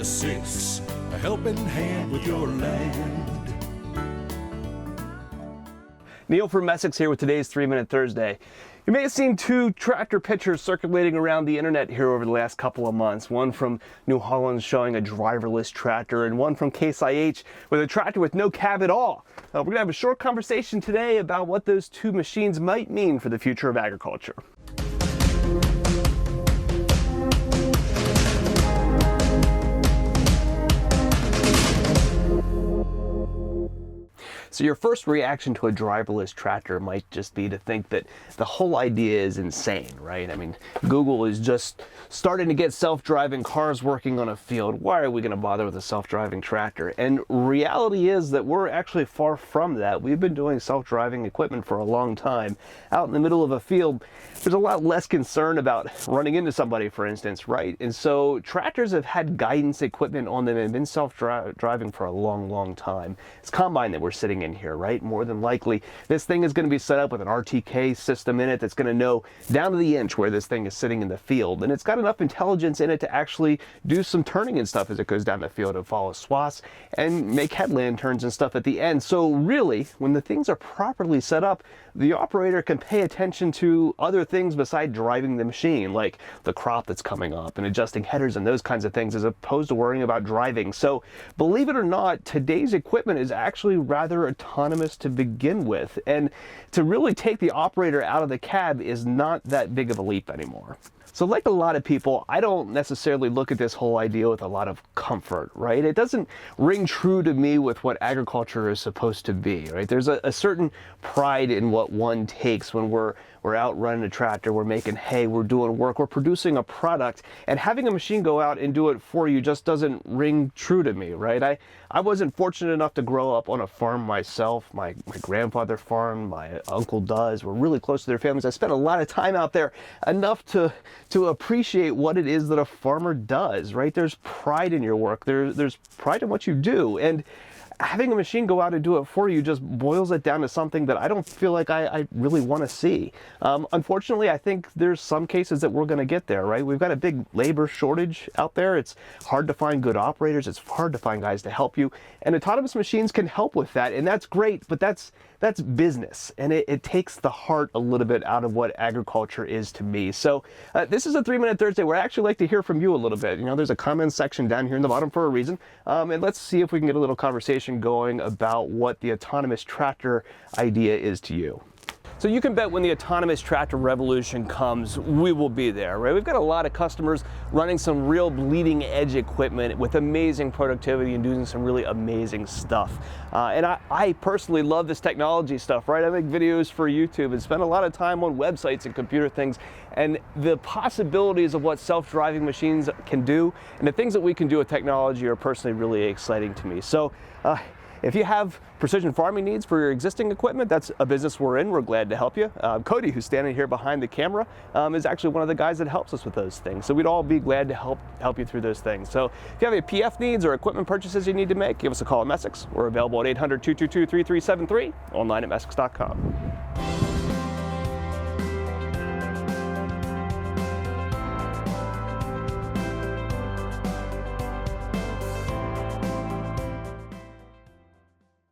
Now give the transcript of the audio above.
6, a helping hand with your land. Neil from Essex here with today's 3-Minute Thursday. You may have seen two tractor pictures circulating around the internet here over the last couple of months. One from New Holland showing a driverless tractor, and one from Case IH with a tractor with no cab at all. We're going to have a short conversation today about what those two machines might mean for the future of agriculture. So your first reaction to a driverless tractor might just be to think that the whole idea is insane, right? I mean, Google is just starting to get self-driving cars working on a field. Why are we going to bother with a self-driving tractor? And reality is that we're actually far from that. We've been doing self-driving equipment for a long time. Out in the middle of a field, there's a lot less concern about running into somebody, for instance, right? And so tractors have had guidance equipment on them and been self-driving for a long, long time. It's combine that we're sitting in here, right? More than likely, this thing is going to be set up with an RTK system in it that's going to know down to the inch where this thing is sitting in the field. And it's got enough intelligence in it to actually do some turning and stuff as it goes down the field and follow swaths and make headland turns and stuff at the end. So really, when the things are properly set up, the operator can pay attention to other things besides driving the machine, like the crop that's coming up and adjusting headers and those kinds of things, as opposed to worrying about driving. So believe it or not, today's equipment is actually rather autonomous to begin with, and to really take the operator out of the cab is not that big of a leap anymore. So like a lot of people, I don't necessarily look at this whole idea with a lot of comfort, right? It doesn't ring true to me with what agriculture is supposed to be, right? There's a certain pride in what one takes when we're out running a tractor, we're making hay, we're doing work, we're producing a product, and having a machine go out and do it for you just doesn't ring true to me, right? I wasn't fortunate enough to grow up on a farm myself. My grandfather farmed, my uncle does. We're really close to their families. I spent a lot of time out there, enough to appreciate what it is that a farmer does, right? There's pride in your work. There's pride in what you do. And having a machine go out and do it for you just boils it down to something that I don't feel like I really want to see. Unfortunately, I think there's some cases that we're going to get there, right? We've got a big labor shortage out there. It's hard to find good operators. It's hard to find guys to help you. And autonomous machines can help with that. And that's great, but that's business. And it takes the heart a little bit out of what agriculture is to me. So this is a 3-Minute Thursday where I actually like to hear from you a little bit. You know, there's a comment section down here in the bottom for a reason. And let's see if we can get a little conversation going about what the autonomous tractor idea is to you. So you can bet when the autonomous tractor revolution comes, we will be there, right? We've got a lot of customers running some real bleeding edge equipment with amazing productivity and doing some really amazing stuff. And I personally love this technology stuff, right? I make videos for YouTube and spend a lot of time on websites and computer things. And the possibilities of what self-driving machines can do and the things that we can do with technology are personally really exciting to me. So if you have precision farming needs for your existing equipment, that's a business we're in. We're glad to help you. Cody, who's standing here behind the camera, is actually one of the guys that helps us with those things. So we'd all be glad to help you through those things. So if you have any PF needs or equipment purchases you need to make, give us a call at Essex. We're available at 800-222-3373, online at Essex.com.